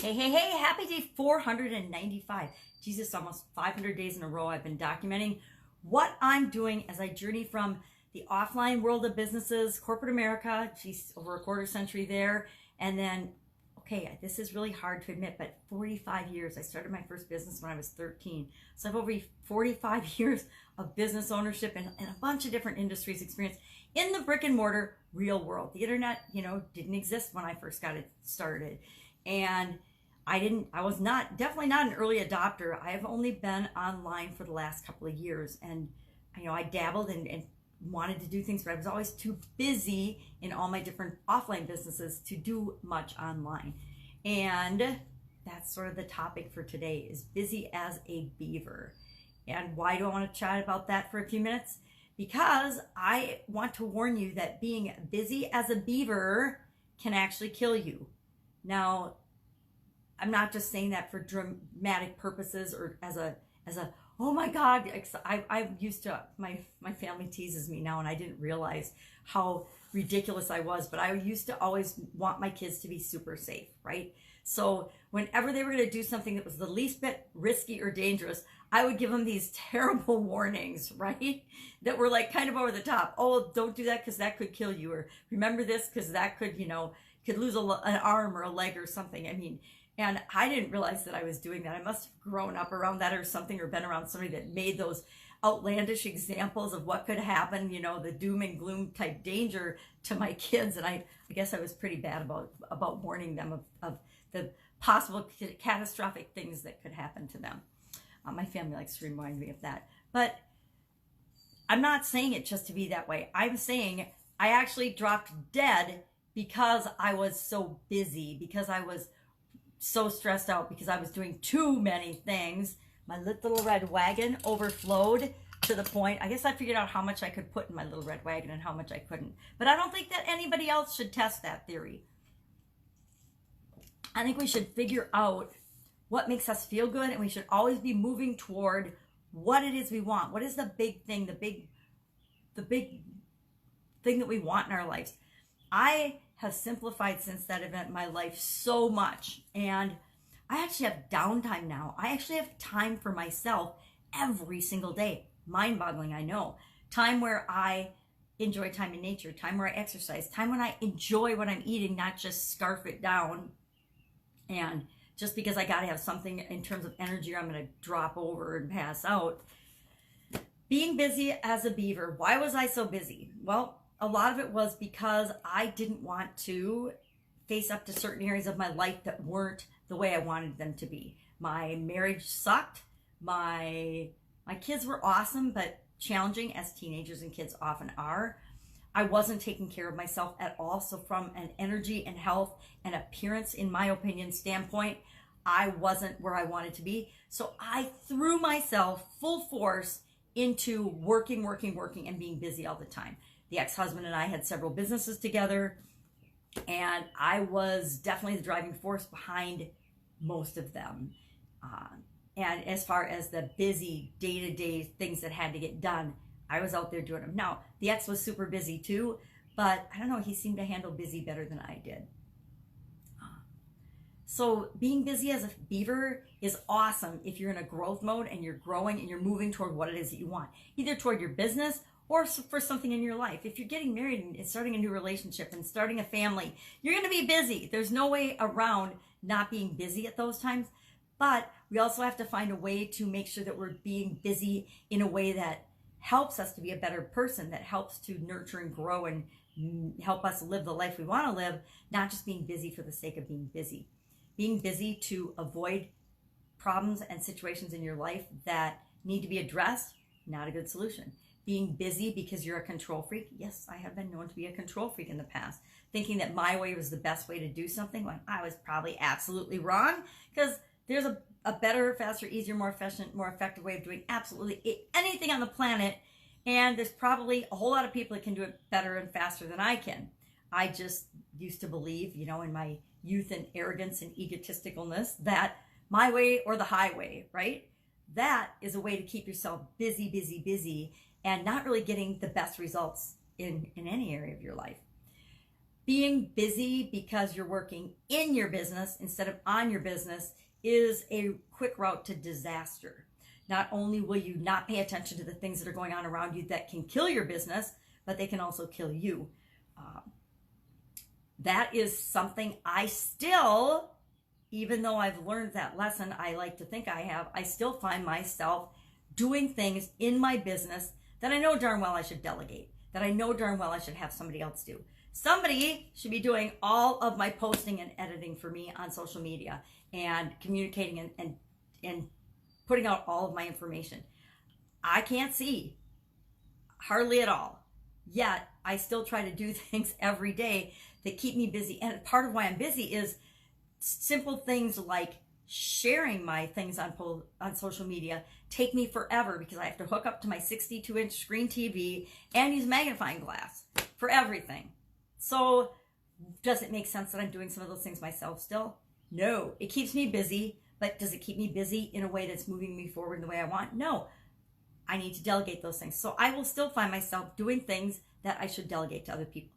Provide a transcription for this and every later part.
Hey, hey, hey, happy day 495. Jesus, almost 500 days in a row I've been documenting what I'm doing as I journey from the offline world of businesses, corporate America, geez, over a quarter century there, and then, okay, this is really hard to admit, but 45 years. I started my first business when I was 13. So I've over 45 years of business ownership and a bunch of different industries experience in the brick and mortar real world. The internet, didn't exist when I first got it started. And I was definitely not an early adopter. I have only been online for the last couple of years. And, I dabbled and wanted to do things, but I was always too busy in all my different offline businesses to do much online. And that's sort of the topic for today, is busy as a beaver. And why do I want to chat about that for a few minutes? Because I want to warn you that being busy as a beaver can actually kill you. Now, I'm not just saying that for dramatic purposes or as a oh my God, I'm used to, my family teases me now and I didn't realize how ridiculous I was, but I used to always want my kids to be super safe, right? So whenever they were going to do something that was the least bit risky or dangerous, I would give them these terrible warnings, right? That were like kind of over the top. Oh, don't do that because that could kill you. Or remember this because that could, could lose an arm or a leg or something. I mean, and I didn't realize that I was doing that. I must have grown up around that or something, or been around somebody that made those outlandish examples of what could happen, the doom and gloom type danger to my kids. And I guess I was pretty bad about warning them of the possible catastrophic things that could happen to them. My family likes to remind me of that. But I'm not saying it just to be that way. I'm saying I actually dropped dead because I was so busy, because I was so stressed out, because I was doing too many things. My little red wagon overflowed to the point, I guess I figured out how much I could put in my little red wagon and how much I couldn't. But I don't think that anybody else should test that theory. I think we should figure out what makes us feel good, and we should always be moving toward what it is we want. What is the big thing, the big thing that we want in our lives? I have simplified since that event my life so much, and I actually have downtime now. I actually have time for myself every single day. Mind-boggling, I know. Time where I enjoy time in nature, time where I exercise, time when I enjoy what I'm eating, not just scarf it down and just because I got to have something in terms of energy or I'm going to drop over and pass out. Being busy as a beaver. Why was I so busy? Well, a lot of it was because I didn't want to face up to certain areas of my life that weren't the way I wanted them to be. My marriage sucked. My kids were awesome, but challenging, as teenagers and kids often are. I wasn't taking care of myself at all. So from an energy and health and appearance, in my opinion, standpoint, I wasn't where I wanted to be. So I threw myself full force into working, and being busy all the time. The ex-husband and I had several businesses together, and I was definitely the driving force behind most of them. And as far as the busy day-to-day things that had to get done, I was out there doing them. Now, the ex was super busy too, but I don't know, he seemed to handle busy better than I did. So being busy as a beaver is awesome if you're in a growth mode and you're growing and you're moving toward what it is that you want, either toward your business or for something in your life. If you're getting married and starting a new relationship and starting a family, you're going to be busy. There's no way around not being busy at those times. But we also have to find a way to make sure that we're being busy in a way that helps us to be a better person, that helps to nurture and grow and help us live the life we want to live, not just being busy for the sake of being busy. Being busy to avoid problems and situations in your life that need to be addressed, not a good solution. Being busy because you're a control freak. Yes, I have been known to be a control freak in the past, thinking that my way was the best way to do something when I was probably absolutely wrong, because there's a better, faster, easier, more efficient, more effective way of doing absolutely anything on the planet, and there's probably a whole lot of people that can do it better and faster than I can. I just used to believe, in my youth and arrogance and egotisticalness, that my way or the highway, right? That is a way to keep yourself busy, and not really getting the best results in any area of your life. Being busy because you're working in your business instead of on your business is a quick route to disaster. Not only will you not pay attention to the things that are going on around you that can kill your business, but they can also kill you. That is something I still, even though I've learned that lesson, I like to think I have, I still find myself doing things in my business that I know darn well I should delegate, that I know darn well I should have somebody else do. Somebody should be doing all of my posting and editing for me on social media and communicating and putting out all of my information. I can't see hardly at all. Yet I still try to do things every day that keep me busy. And part of why I'm busy is simple things like sharing my things on social media take me forever because I have to hook up to my 62-inch screen TV and use magnifying glass for everything. So does it make sense that I'm doing some of those things myself still? No, it keeps me busy, but does it keep me busy in a way that's moving me forward in the way I want? No, I need to delegate those things. So I will still find myself doing things that I should delegate to other people.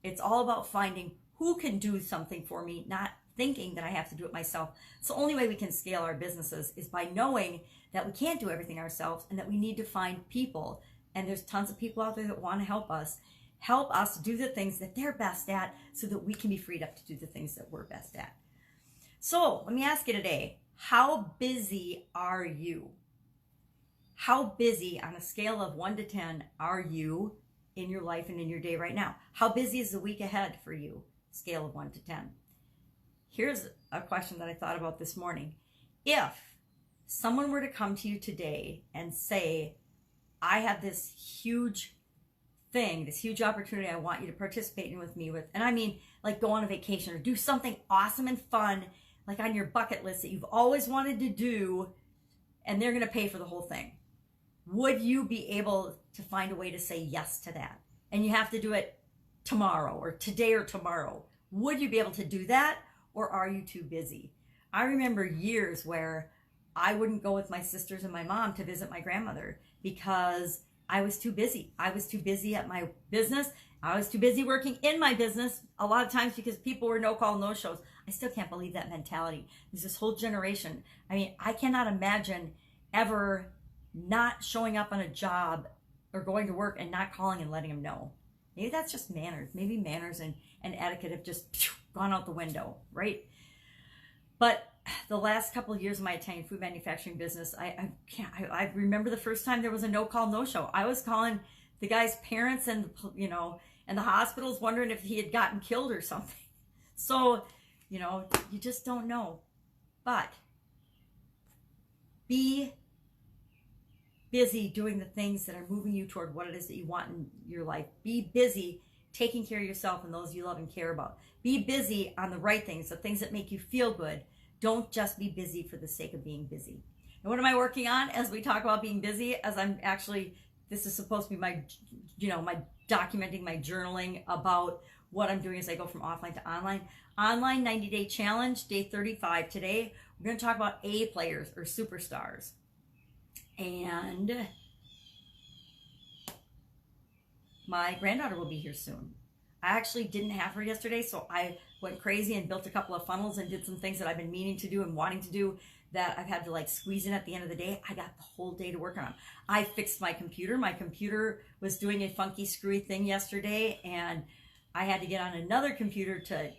It's all about finding who can do something for me, not thinking that I have to do it myself. So the only way we can scale our businesses is by knowing that we can't do everything ourselves and that we need to find people. And there's tons of people out there that want to help us do the things that they're best at so that we can be freed up to do the things that we're best at. So let me ask you today, how busy are you? How busy on a scale of 1 to 10 are you in your life and in your day right now? How busy is the week ahead for you? Scale of 1 to 10. Here's a question that I thought about this morning. If someone were to come to you today and say, I have this huge thing, this huge opportunity I want you to participate in with me with, and I mean like go on a vacation or do something awesome and fun, like on your bucket list that you've always wanted to do, and they're going to pay for the whole thing. Would you be able to find a way to say yes to that? And you have to do it tomorrow or today or tomorrow. Would you be able to do that? Or are you too busy? I remember years where I wouldn't go with my sisters and my mom to visit my grandmother because I was too busy. I was too busy at my business. I was too busy working in my business a lot of times because people were no call, no shows. I still can't believe that mentality. There's this whole generation. I mean, I cannot imagine ever not showing up on a job or going to work and not calling and letting them know. Maybe that's just manners. Maybe manners and etiquette have just gone out the window, right? But the last couple of years of my Italian food manufacturing business, I remember the first time there was a no call, no show. I was calling the guy's parents and the hospitals wondering if he had gotten killed or something. So, you just don't know. But be busy doing the things that are moving you toward what it is that you want in your life. Be busy taking care of yourself and those you love and care about. Be busy on the right things, the things that make you feel good. Don't just be busy for the sake of being busy. And what am I working on as we talk about being busy? As I'm actually, this is supposed to be my, my documenting, my journaling about what I'm doing as I go from offline to online. Online 90-day challenge, day 35 today. We're going to talk about A players or superstars. And my granddaughter will be here soon. I actually didn't have her yesterday, so I went crazy and built a couple of funnels and did some things that I've been meaning to do and wanting to do that I've had to squeeze in at the end of the day. I got the whole day to work on. I fixed my computer. My computer was doing a funky, screwy thing yesterday, and I had to get on another computer to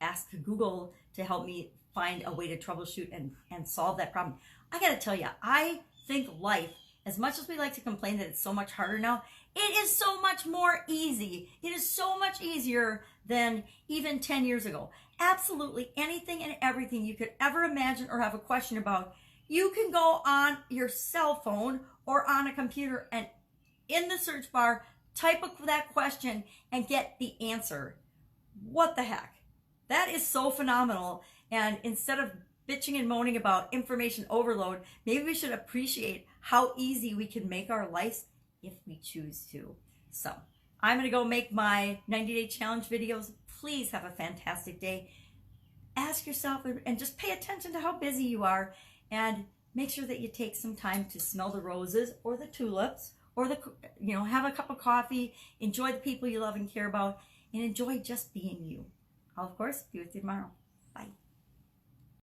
ask Google to help me find a way to troubleshoot and solve that problem. I got to tell you, I think life, as much as we like to complain that it's so much harder now, it is so much more easy. It is so much easier than even 10 years ago. Absolutely anything and everything you could ever imagine or have a question about, you can go on your cell phone or on a computer and in the search bar, type that question and get the answer. What the heck? That is so phenomenal. And instead of bitching and moaning about information overload, maybe we should appreciate how easy we can make our lives if we choose to. So I'm going to go make my 90-day challenge videos. Please have a fantastic day. Ask yourself and just pay attention to how busy you are, and make sure that you take some time to smell the roses or the tulips or have a cup of coffee, enjoy the people you love and care about, and enjoy just being you. I'll, of course, be with you tomorrow.